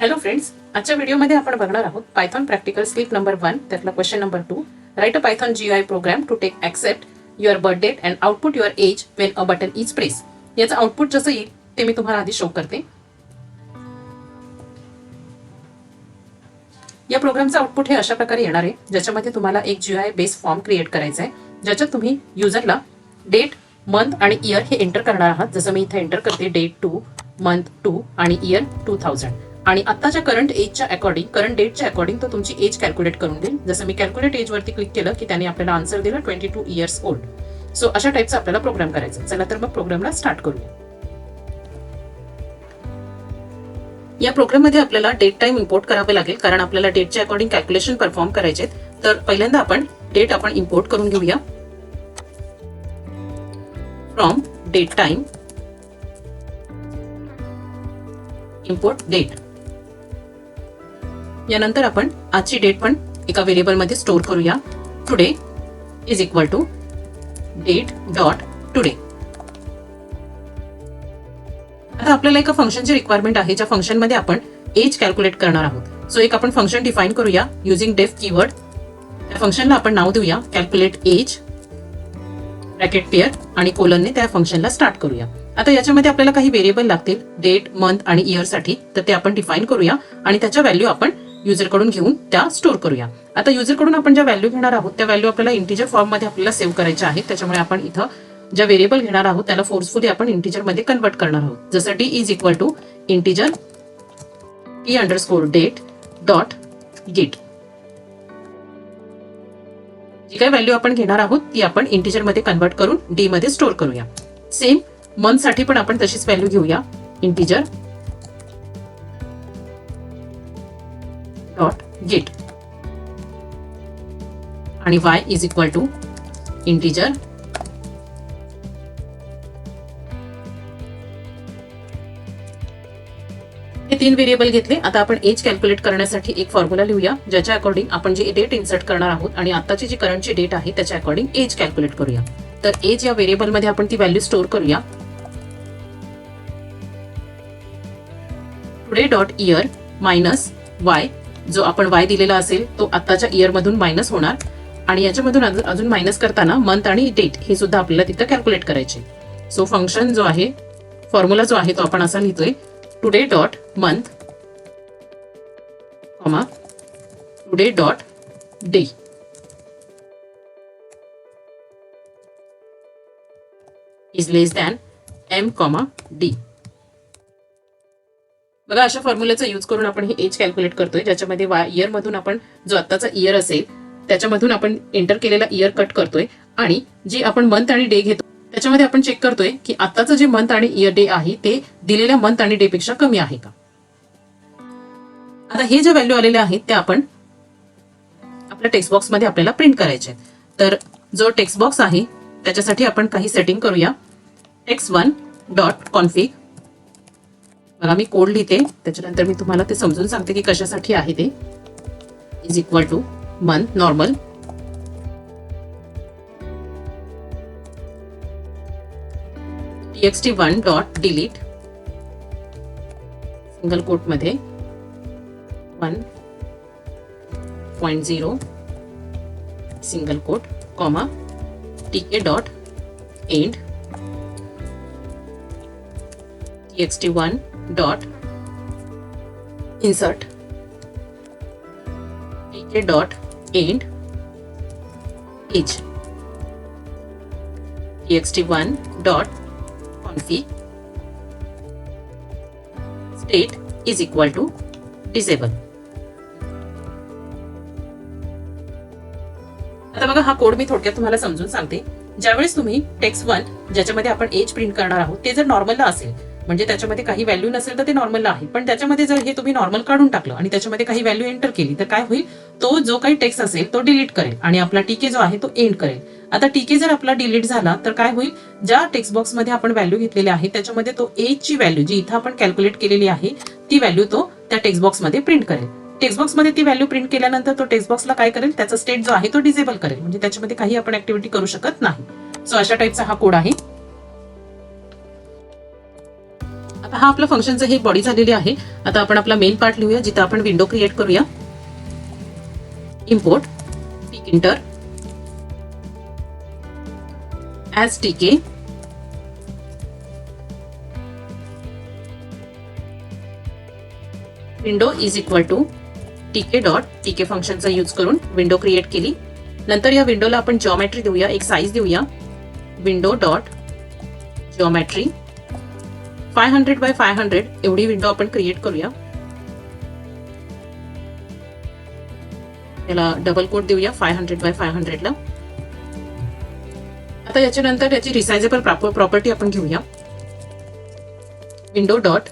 Hello friends, आजच्या व्हिडिओमध्ये आपण बघणार आहोत पायथॉन प्रॅक्टिकल स्लिप नंबर 1 त्यातला question number 2. Write a Python GUI program to take accept your birth date and output your age when a button is press. याचं output जसं येईल ते मी तुम्हाला आधी शो करते. या प्रोग्रामचं आउटपुट हे अशा प्रकारे येणार आहे, ज्याच्यामध्ये तुम्हाला एक GUI बेस फॉर्म क्रिएट करायचा आहे, ज्याच्यात तुम्ही युजरला डेट, मंथ आणि इयर हे एंटर करणार आहात. जसं मी इथे एंटर करते डेट 2, मंथ 2 आणि इयर 2000. आणि आत्ताच्या करंट एजच्या अकॉर्डिंग, करंट डेटच्या अकॉर्डिंग तो तुमची एज कॅल्क्युलेट करून देईल. जसं मी कॅल्क्युलेट एज वरती क्लिक केलं की त्याने आपल्याला आन्सर दिला 22 इयर्स ओल्ड. सो अशा टाईपचा आपल्याला प्रोग्राम करायचा. चला तर मग प्रोग्रामला स्टार्ट करूया. या प्रोग्राममध्ये आपल्याला डेट टाइम इम्पोर्ट करावे लागेल, कारण आपल्याला डेटच्या अकॉर्डिंग कॅल्क्युलेशन परफॉर्म करायचे. तर पहिल्यांदा आपण डेट इम्पोर्ट करून घेऊया. From datetime import date. यानंतर आपण आजची डेट पण एका व्हेरिएबल मध्ये स्टोअर करूया. Today is equal to date dot today. आता आपल्याला एका फंक्शनची रिक्वायरमेंट आहे, ज्या फंक्शन मध्ये आपण एज कॅल्क्युलेट करणार आहोत. सो एक आपण फंक्शन डिफाइन करूया युजिंग डेफ कीवर्ड. त्या फंक्शनला आपण नाव देऊया कॅल्क्युलेट एज, ब्रॅकेट पेअर आणि कोलनने त्या फंक्शनला स्टार्ट करूया. आता याच्यामध्ये आपल्याला काही व्हेरिएबल लागतील डेट, मंथ आणि इयर साठी, तर ते आपण डिफाइन करूया आणि त्याच्या व्हॅल्यू आपण युजर कडून घेऊन त्या स्टोअर करूया. आता युजर कडून आपण ज्या व्हॅल्यू घेणार आहोत त्या व्हॅल्यू आपल्याला इंटिजर फॉर्म मध्ये आपल्याला सेव्ह करायच्या आहेत. त्याच्यामुळे आपण इथं ज्या व्हेरिएबल घेणार आहोत त्याला फोर्सफुली आपण इंटिजर मध्ये कन्वर्ट करणार आहोत. जसं d is equal to integer t underscore date dot get. जी काही व्हॅल्यू आपण घेणार आहोत ती आपण इंटिजर मध्ये कन्वर्ट करून डी मध्ये स्टोअर करूया. सेम मंथ साठी पण आपण तशीच व्हॅल्यू घेऊया इंटिजर डॉट गेट आणि Y is equal to integer हे 3 व्हेरिएबल घेतले. आता आपण एज कॅल्क्युलेट करण्यासाठी एक फॉर्म्युला लिहूया, ज्याच्या अकॉर्डिंग आपण जी डेट इन्सर्ट करणार आहोत आणि आताची जी करंटची डेट आहे त्याच्या अकॉर्डिंग एज कॅल्क्युलेट करूया. तर एज या व्हेरिएबल मध्ये आपण ती व्हॅल्यू स्टोअर करूया. Today dot year minus Y. जो आपण वाय दिलेला असेल तो आताच्या इयर मधून मायनस होणार आणि याच्यामधून अजून मायनस करताना मंथ आणि डेट हे सुद्धा आपल्याला तिथं कॅल्क्युलेट करायचे. सो फंक्शन जो आहे, फॉर्म्युला जो आहे तो आपण असा लिहितोय today dot month comma today dot day is less than M comma D. बघा, अशा फॉर्म्युलाचा यूज करून आपण हे एज कॅल्क्युलेट करतोय, ज्याच्यामध्ये इयर मधून आपण जो आत्ताचा इयर असेल त्याच्यामधून आपण एंटर केलेला इयर कट करतोय आणि जी आपण मंथ आणि डे घेतो त्याच्यामध्ये आपण चेक करतोय की आत्ताचं जे मंथ आणि इयर डे आहे ते दिलेल्या मंथ आणि डे पेक्षा कमी आहे का. आता हे जे व्हॅल्यू आलेल्या आहेत त्या आपण आपल्या टेक्स्ट बॉक्स मध्ये आपल्याला प्रिंट करायचे. तर जो टेक्स्ट बॉक्स आहे त्याच्यासाठी आपण काही सेटिंग करूया. x1 dot config. बघा, मी कोड लिहिते, त्याच्यानंतर मी तुम्हाला ते समजून सांगते की कशासाठी आहे ते. Is equal to month normal txt1 dot delete single quote मध्ये 1.0 single quote comma tk dot end txt1 dot insert tk dot end as txt1 dot config state is equal to disable. आता बघा, हा code मी थोडक्यात तुम्हाला समजून सांगते. ज्यावेळेस तुम्ही टेक्स्ट 1 ज्याच्यामध्ये आपण एज प्रिंट करणार आहोत ते जर नॉर्मलला असेल, म्हणजे त्याच्यामध्ये काही व्हॅल्यू नसेल तर ते नॉर्मलला आहे, पण त्याच्यामध्ये जर हे तुम्ही नॉर्मल काढून टाकलं आणि त्याच्यामध्ये काही व्हॅल्यू एंटर केली तर काय होईल, तो जो काही टेक्स्ट असेल तो डिलीट करेल आणि आपला टीके जो आहे तो एंड करेल. आता टीके जर आपला डिलीट झाला तर काय होईल, ज्या टेक्स्ट बॉक्स मध्ये आपण व्हॅल्यू घेतलेली आहे त्याच्यामध्ये तो एजची व्हॅल्यू जी इथं आपण कॅल्क्युलेट केलेली आहे ती व्हॅल्यू तो त्या टेक्स्ट बॉक्स मध्ये प्रिंट करेल. टेक्स्ट बॉक्स मध्ये ती व्हॅल्यू प्रिंट केल्यानंतर तो टेक्स्ट बॉक्सला काय करेल, त्याचा स्टेट जो आहे तो डिसेबल करेल, म्हणजे त्याच्यामध्ये काही आपण ऍक्टिव्हिटी करू शकत नाही. सो अशा टाईपचा हा कोड आहे. हा आपला फंक्शनचं हे बॉडी झालेली आहे. आता आपण आपला मेन पार्ट लिहूया, जिथं आपण विंडो क्रिएट करूया. इम्पोर्ट टिकइंटर ॲज टीके. Window is equal to TK dot टीके फंक्शनचा यूज करून विंडो क्रिएट केली. नंतर या विंडोला आपण जॉमेट्री देऊया, एक साईज देऊया. विंडो डॉट जॉमेट्री 500 बाय 500 एवढी विंडो आपण क्रिएट करूया. याला डबल कोट देऊया 500 बाय 500 ला. आता याच्यानंतर याची रिसायझेबल प्रॉपर्टी आपण घेऊया. Window dot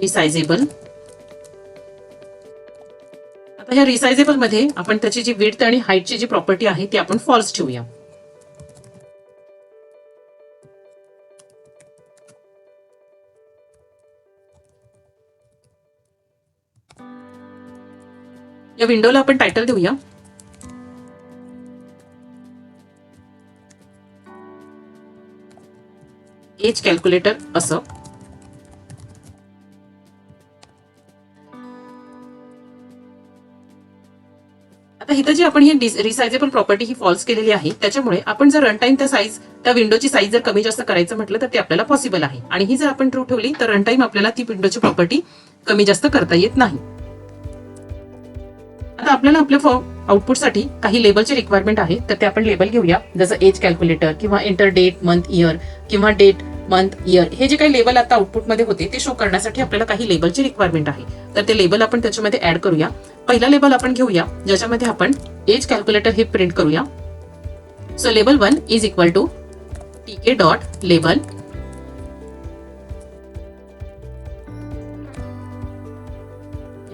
resizable. आता ह्या रिसायझेबल मध्ये आपण त्याची जी विड्थ आणि हाईटची जी प्रॉपर्टी आहे ती आपण फॉल्स ठेवूया. या विंडोला आपण टायटल देऊया एज कॅल्क्युलेटर असं. आता इथं जी आपण ही रिसायझेबल प्रॉपर्टी ही फॉल्स केलेली आहे, त्याच्यामुळे आपण जर रन टाइम त्या विंडोची साईज जर कमी जास्त करायचं म्हटलं तर ते आपल्याला पॉसिबल आहे. आणि ही जर आपण ट्रू ठेवली तर रन टाइम आपल्याला ती विंडोची प्रॉपर्टी कमी जास्त करता येत नाही. आता आपल्याला आपल्या आउटपुटसाठी काही लेबलची रिक्वायरमेंट आहे, तर ते आपण लेबल घेऊया. जसं एज कॅल्क्युलेटर किंवा एंटर डेट मंथ इयर किंवा डेट मंथ इयर, हे जे काही लेबल आता आउटपुटमध्ये होते ते शो करण्यासाठी आपल्याला काही लेबलची रिक्वायरमेंट आहे. तर ते लेबल आपण त्याच्यामध्ये ऍड करूया. पहिला लेबल आपण घेऊया ज्याच्यामध्ये आपण एज कॅल्क्युलेटर हे प्रिंट करूया. So label 1 is equal to TK dot label.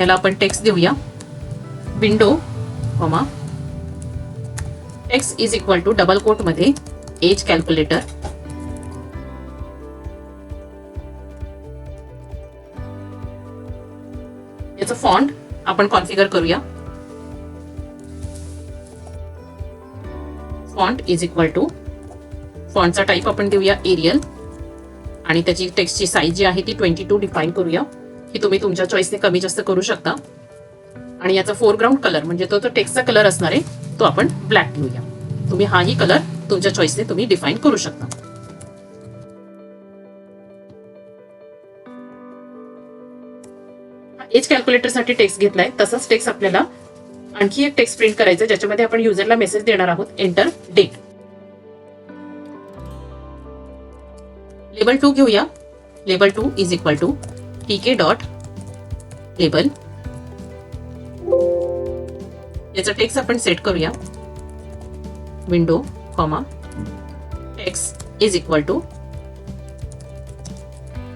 याला आपण टेक्स्ट देऊया. Window comma text is equal to double quote मध्ये एज कॅल्क्युलेटर. याचं फॉन्ट आपण कॉन्फिगर करूया. फॉन्ट इज इक्वल टू, फॉन्टचा टाईप आपण देऊया एरियल आणि त्याची टेक्स्टची साईज जी आहे ती 22 डिफाईन करूया. ही तुम्ही तुमच्या चॉईसने कमी जास्त करू शकता. आणि याचा फोरग्राऊंड कलर म्हणजे तो टेक्स्टचा कलर असणार आहे तो आपण ब्लॅक घेऊया. तुम्ही हाही कलर तुमच्या चॉईसने तुम्ही डिफाईन करू शकता. एज कॅल्क्युलेटर साठी टेक्स्ट घेतलाय, तसाच टेक्स्ट आपल्याला आणखी एक टेक्स्ट प्रिंट करायचा ज्याच्यामध्ये आपण युजरला मेसेज देणार आहोत एंटर डेट. लेबल 2 घेऊया. Label 2 is equal to TK dot label. याचा टेक्स्ट आपण सेट करूया. Window comma text is equal to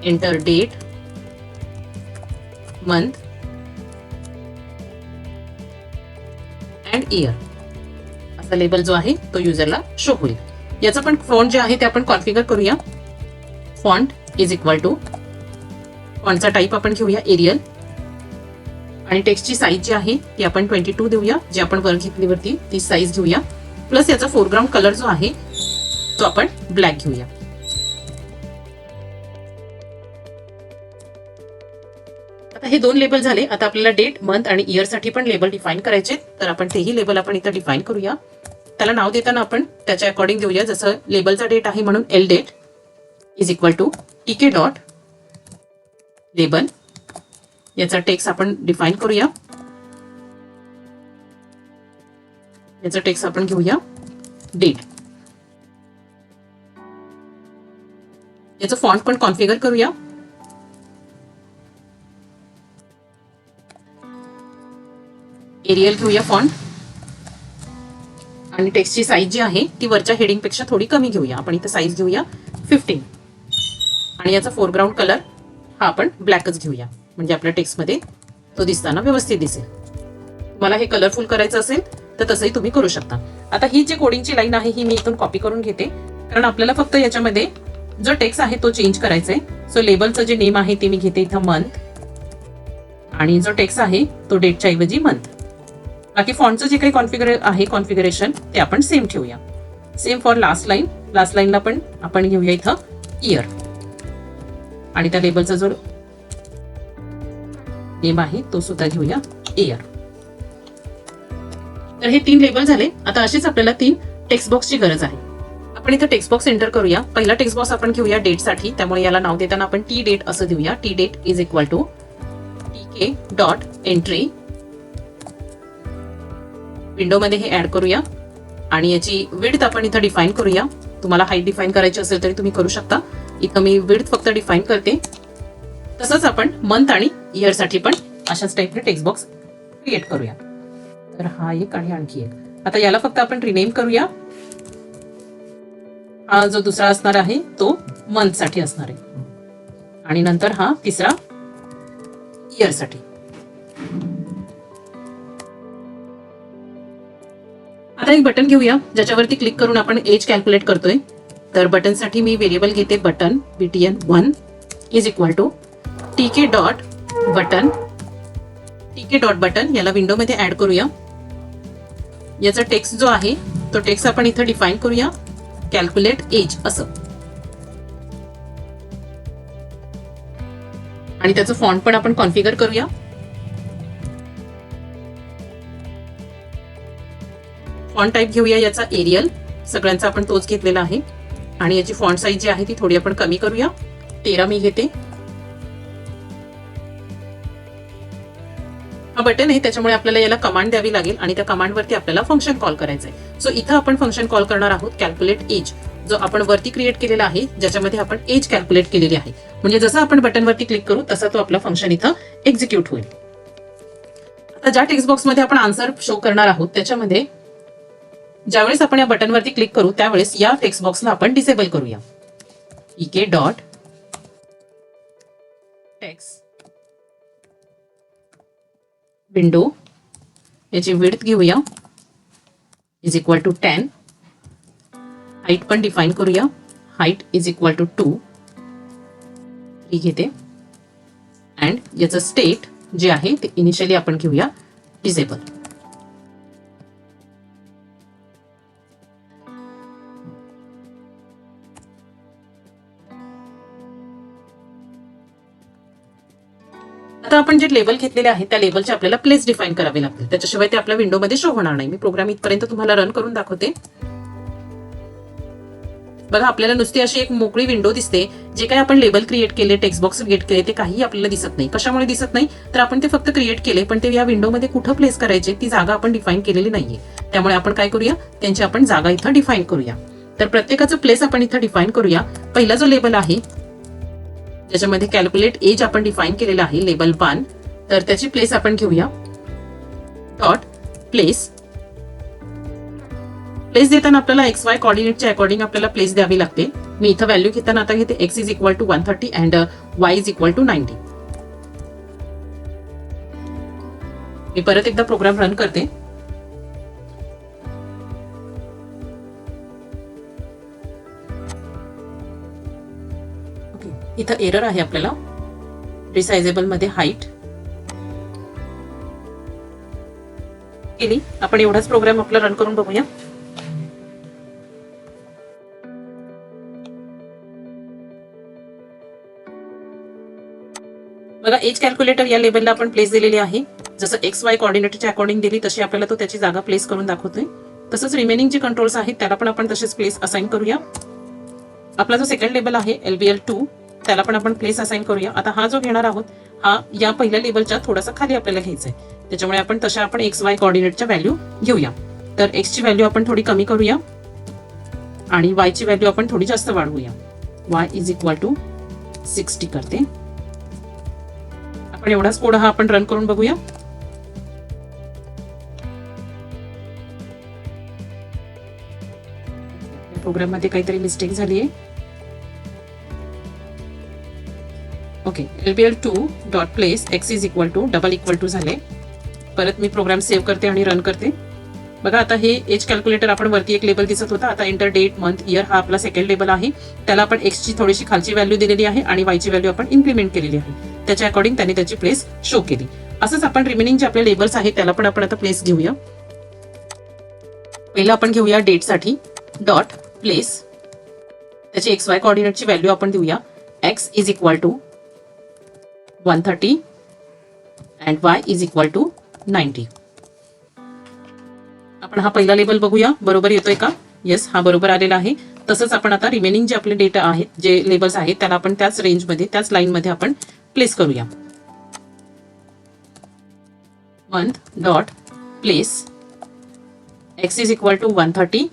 enter date month and year. असा लेबल जो आहे तो युजरला शो होईल. याचा पण फॉन्ट जे आहे ते आपण कॉन्फिगर करूया. फॉन्ट इज इक्वल टू, फॉन्टचा टाईप आपण घेऊया एरियल आणि टेक्स्टची साईज जी आहे ती आपण 22 देऊया. जी आपण वर घेतलीवरती ती साईज घेऊया. प्लस याचा फोरग्राऊंड कलर जो आहे तो आपण ब्लॅक घेऊया. आता हे 2 लेबल झाले. आता आपल्याला डेट मंथ आणि इयर साठी पण लेबल डिफाईन करायचे, तर आपण तेही लेबल आपण इथं डिफाईन करूया. त्याला नाव देताना आपण त्याच्या अकॉर्डिंग देऊया. जसं लेबलचा डेट आहे म्हणून L date is equal to TK dot label. याचा टेक्स्ट आपण डिफाईन करूया. याचा टेक्स्ट आपण घेऊया डेट. याचं फॉन्ट पण कॉन्फिगर करूया. एरियल घेऊया फॉन्ट आणि टेक्स्टची साईज जी आहे ती वरच्या हेडिंग पेक्षा थोडी कमी घेऊया. आपण इथं साईज घेऊया 15 आणि याचा फोरग्राऊंड कलर हा आपण ब्लॅकच घेऊया म्हणजे आपल्या टेक्स्टमध्ये तो दिसताना व्यवस्थित दिसेल. तुम्हाला हे कलरफुल करायचं असेल तर तसंही तुम्ही करू शकता. आता ही जी कोडिंगची लाईन आहे ही मी इथून कॉपी करून घेते कारण आपल्याला फक्त याच्यामध्ये जो टेक्स्ट आहे तो चेंज करायचा आहे. सो लेबलचं जे नेम आहे ते मी घेते इथं मंथ आणि जो टेक्स्ट आहे तो डेटच्या ऐवजी मंथ. बाकी फॉन्टचं जे काही कॉन्फिगरेशन ते आपण सेम ठेवूया. Same for last line. Last लाईनला पण आपण घेऊया इथं इयर आणि त्या लेबलचा जो नेम आहे तो सुद्धा घेऊया एअर. तर हे 3 लेबल झाले. आता असेच आपल्याला 3 टेक्स्ट बॉक्सची गरज आहे. आपण इथे टेक्स्ट बॉक्स एंटर करूया. पहिला टेक्स्ट बॉक्स आपण घेऊया डेट साठी, त्यामुळे याला नाव देताना आपण टी डेट असं देऊया. T date is equal to tk dot entry. विंडोमध्ये हे ऍड करूया आणि याची विड्थ आपण इथं डिफाईन करूया. तुम्हाला हाईट डिफाईन करायची असेल तरी तुम्ही करू शकता. इथं मी विड्थ फक्त डिफाईन करते. तसंच आपण मंथ आणि इयर साठी पण अशाच टाईपने टेक्स्ट बॉक्स क्रिएट करूया. तर हा एक आणि आणखी एक. आता याला फक्त आपण रिनेम करूया. हा जो दुसरा असणार आहे तो मंथ साठी असणार आहे आणि नंतर हा तिसरा इयर साठी. आता एक बटन घेऊया ज्याच्यावरती क्लिक करून आपण एज कॅल्क्युलेट करतोय. तर बटन साठी मी व्हेरिएबल घेते button btn1 is equal to tk dot button. tk dot button याला विंडोमध्ये ऍड करूया. याचा टेक्स्ट जो आहे तो टेक्स्ट आपण इथं डिफाईन करूया कॅल्क्युलेट एज असं. आणि त्याचं फॉन्ट पण आपण कॉन्फिगर करूया. फॉन्ट टाईप घेऊया याचा एरियल. सगळ्यांचा आपण तोच घेतलेला आहे. आणि याची फॉन्ट साईज जी आहे ती थोडी आपण कमी करूया. 13 मी घेते. हा बटन आहे त्याच्यामुळे आपल्याला याला कमांड द्यावी लागेल आणि त्या कमांडवरती आपल्याला फंक्शन कॉल करायचंय. सो इथं आपण फंक्शन कॉल करणार आहोत कॅल्क्युलेट एज, जो आपण वरती क्रिएट केलेला आहे ज्याच्यामध्ये आपण एज कॅल्क्युलेट केलेली आहे. म्हणजे जसं आपण बटनवरती क्लिक करू तसा तो आपला फंक्शन इथं एक्झिक्यूट होईल. आता ज्या टेक्स्ट बॉक्समध्ये आपण आन्सर शो करणार आहोत त्याच्यामध्ये ज्यावेळेस आपण या बटनवरती क्लिक करू त्यावेळेस या टेक्स्ट बॉक्सला आपण डिसेबल करूया. tk डॉट टेक्स्ट विंडो याची विड्थ घेऊया इज इक्वल टू 10. हाईट पण डिफाईन करूया. हाईट इज इक्वल टू 2 घेते. अँड याचं स्टेट जे आहे ते इनिशियली आपण घेऊया डिसेबल. आता आपण जे लेबल घेतलेले आहे त्या लेबलचे आपल्याला प्लेस डिफाईन करावे लागतील. त्याच्याशिवाय ते आपल्या विंडोमध्ये शो होणार नाही. मी प्रोग्राम इथपर्यंत तुम्हाला रन करून दाखवते. बघा आपल्याला नुसती अशी एक मोकळी विंडो दिसते. जे काही आपण लेबल क्रिएट केले टेक्स्ट बॉक्स क्रिएट केले ते काही आपल्याला दिसत नाही. कशामुळे दिसत नाही तर आपण ते फक्त क्रिएट केले पण ते या विंडोमध्ये कुठं प्लेस करायचे ती जागा आपण डिफाईन केलेली नाहीये. त्यामुळे आपण काय करूया त्यांची आपण जागा इथं डिफाईन करूया. तर प्रत्येकाचं प्लेस आपण इथं डिफाईन करूया. पहिला जो लेबल आहे ज्याच्यामध्ये कॅल्क्युलेट एज आपण डिफाईन केलेला आहे लेबल 1, तर त्याची प्लेस आपण घेऊया डॉट प्लेस. प्लेस देताना आपल्याला XY कॉर्डिनेटच्या अकॉर्डिंग आपल्याला प्लेस द्यावी लागते. मी इथं व्हॅल्यू घेताना आता घेते x is equal to 130 and y is equal to 90. मी परत एकदा प्रोग्राम रन करते. इथं एरर आहे आपल्याला रिसायझेबल मध्ये हाईट केली. आपण एवढाच प्रोग्राम आपला रन करून बघूया. बघा एज कॅल्क्युलेटर या लेबलला आपण प्लेस दिलेली आहे. जसं XY कॉर्डिनेटच्या अकॉर्डिंग दिली तशी आपल्याला तो त्याची जागा प्लेस करून दाखवतोय. तसंच रिमेनिंग जे कंट्रोल्स आहेत त्याला पण आपण तसेच प्लेस असाइन करूया. आपला जो सेकंड लेबल आहे LBL2 त्याला पण आपण प्लेस असाइन करूया. आता हा जो घेणार आहोत हा या पहिल्या लेबलच्या थोडासा खाली आपल्याला घ्यायचा आहे. त्याच्यामुळे आपण तशा आपण XY कॉर्डिनेटच्या व्हॅल्यू घेऊया. तर x ची व्हॅल्यू आपण थोडी कमी करूया आणि y ची व्हॅल्यू आपण थोडी जास्त वाढवूया. y इज इक्वल टू 60 करते. आपण एवढाच कोड हा आपण रन करून बघूया. प्रोग्राम मध्ये काहीतरी मिस्टेक झाली आहे. Okay LBL2 dot place x is equal to double equal to झाले. परत मी प्रोग्राम सेव्ह करते आणि रन करते. बघा आता हे एज कॅल्क्युलेटर आपण वरती एक लेबल दिसत होता. आता एंटर डेट मंथ इयर हा आपला सेकंड लेबल आहे. त्याला आपण x ची थोडीशी खालची व्हॅल्यू दिलेली आहे आणि y ची व्हॅल्यू आपण इन्क्रीमेंट केलेली आहे. त्याच्या अकॉर्डिंग त्याने त्याची प्लेस शो केली. असंच आपण रिमेनिंग जे आपले लेबल्स आहेत त्याला पण आपण आता प्लेस घेऊया. पहिला आपण घेऊया डेट साठी डॉट प्लेस. त्याची XY कॉर्डिनेटची व्हॅल्यू आपण देऊया x is equal to 130 and y is equal to 90. आपण हा पहिला लेबल बघूया, बरोबर येतोय का? येस, हा बरोबर आलेला आहे. तसंच आपण आता रिमेनिंग जे आपले डेटा आहेत, जे लेबल्स आहेत, त्याला आपण त्याच रेंजमध्ये, त्याच लाईनमध्ये आपण प्लेस करूया. Month dot place x is equal to 130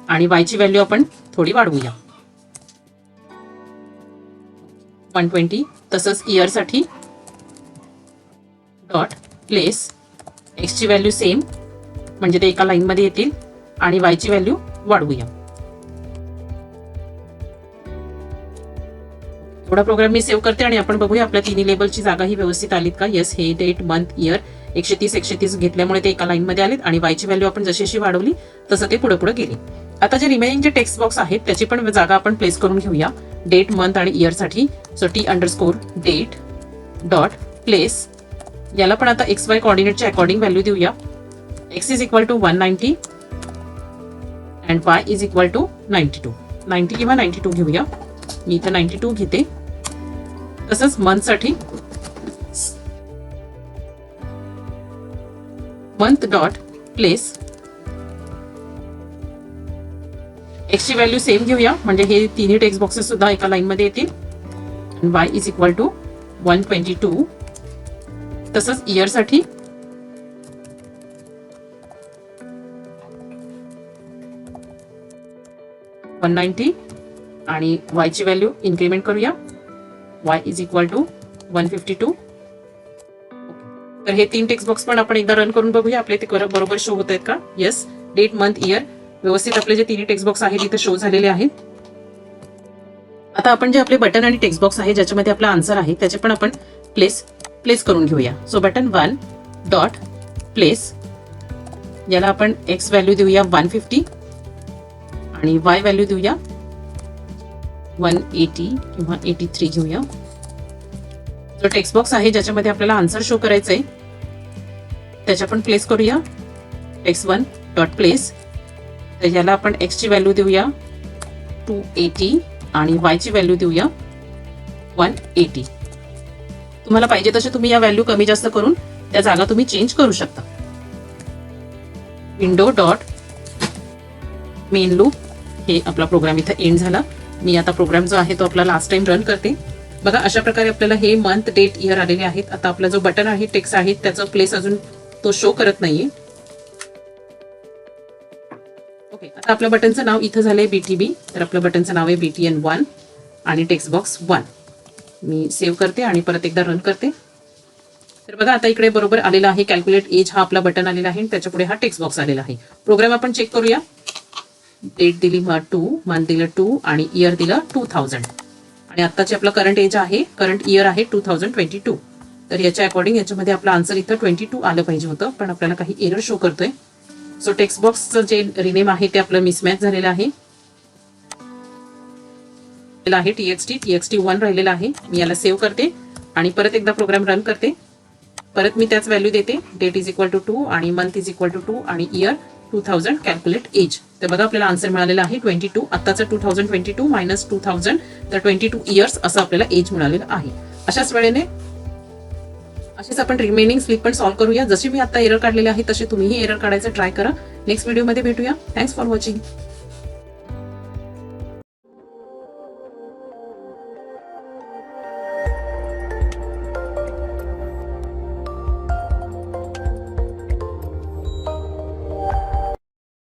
आणि y ची व्हॅल्यू आपण थोडी वाढवूया 120. तसंच इयरसाठी डॉट प्लेस x ची व्हॅल्यू सेम, म्हणजे ते एका लाईनमध्ये येतील, आणि y ची व्हॅल्यू वाढवूया. थोडा प्रोग्राम मी सेव्ह करते आणि आपण बघूया आपल्या तिन्ही लेबलची जागा ही व्यवस्थित आलीत का. येस, हे डेट मंथ इयर 130 घेतल्यामुळे ते एका लाईनमध्ये आलेत आणि y ची व्हॅल्यू आपण जशी जशी वाढवली तसं ते पुढे पुढे गेले. आता जे रिमेनिंग जे टेक्स्ट बॉक्स आहेत त्याची पण जागा आपण प्लेस करून घेऊया डेट मंथ आणि इयर साठी. सो t_date डॉट प्लेस, याला पण आता XY कोऑर्डिनेटच्या अकॉर्डिंग व्हॅल्यू देऊया. x is equal to 190 and y is equal to 92. 90 किंवा 92 घेऊया, मी इथं 92 घेते. तसंच मंथसाठी मंथ डॉट प्लेस x ची व्हॅल्यू सेम घेऊया, म्हणजे हे तिन्ही टेक्स्ट बॉक्सेस सुद्धा एका लाईनमध्ये येतील. y is equal to 122. तसंच इयरसाठी $190 आणि y ची व्हॅल्यू इन्क्रीमेंट करूया, y इज इक्वल टू 152. तर हे तीन टेक्स्ट बॉक्स पण आपण एकदा रन करून बघूया आपले ते बरोबर शो होत आहेत का. येस, डेट मंथ इयर व्यवस्थित आपले जे तिन्ही टेक्स्ट बॉक्स आहेत इथे शो झालेले आहेत. आता आपण जे आपले बटन आणि टेक्स्ट बॉक्स आहे ज्याच्यामध्ये आपला आन्सर आहे त्याचे पण आपण प्लेस करून घेऊया. सो बटन 1 डॉट प्लेस, याला आपण x व्हॅल्यू देऊया 150 आणि y व्हॅल्यू देऊया 180 किंवा 83 घेऊया. जो टेक्स्ट बॉक्स आहे ज्याच्यामध्ये आपल्याला आन्सर शो करायचंय त्याच्या पण प्लेस करूया x1 डॉट प्लेस. तर याला आपण x ची व्हॅल्यू देऊया 280 आणि y ची व्हॅल्यू देऊया 180. तुम्हाला पाहिजे तसे तुम्ही या व्हॅल्यू कमी जास्त करून त्या जागा तुम्ही चेंज करू शकता. विंडो डॉट मेन लूप, हे आपला प्रोग्राम इथे एंड झाला. मी आता प्रोग्राम जो आहे तो आपला लास्ट टाइम रन करते. बघा, अशा प्रकारे आपल्याला हे मंथ डेट इयर आलेले आहेत. आता आपला जो बटन आहे टेक्स्ट आहे त्याचा प्लेस अजून तो शो करत नाहीये. ओके, आता आपल्या बटनचं नाव इथं झालंय BTB, तर आपल्या बटनचं नाव आहे BTN1 आणि टेक्स्ट बॉक्स 1. मी सेव्ह करते आणि परत एकदा रन करते. तर बघा, आता इकडे बरोबर आलेला आहे कॅल्क्युलेट एज हा आपला बटन आलेला आहे, त्याच्या पुढे हा टेक्स्ट बॉक्स आलेला आहे. प्रोग्राम आपण चेक करूया. डेट दिली 2, मंथ दिलं 2 आणि इयर दिलं 2000 आणि आत्ताचे आपला करंट एज आहे, करंट इयर आहे 2022. तर याच्या अकॉर्डिंग याच्यामध्ये आपला आन्सर इथं 22 आलं पाहिजे होतं, पण आपल्याला काही एरर शो करतोय. सो टेक्स्ट बॉक्सचं जे रिनेम आहे ते आपलं मिसमॅच झालेलं आहे. txt1 राहिलेला आहे. मी याला सेव्ह करते आणि परत एकदा प्रोग्राम रन करते. परत मी त्याच व्हॅल्यू देते, डेट इज इक्वल टू 2 आणि मंथ इज इक्वल टू 2 आणि इयर 2000 कॅल्क्युलेट एज. तर बघा, आपल्याला आन्सर मिळालेला आहे 22. आत्ताचं 2022 मायनस 2000 तर 22 इयर्स असं आपल्याला एज मिळालेलं आहे. अशाच वेळेने असेच आपण रिमेनिंग स्लिप पण सॉल्व्ह करूया. जशी मी आता एरर काढलेले आहे तसे तुम्हीही एरर काढायचं ट्राय करा. नेक्स्ट व्हिडिओमध्ये भेटूया. Thanks for watching.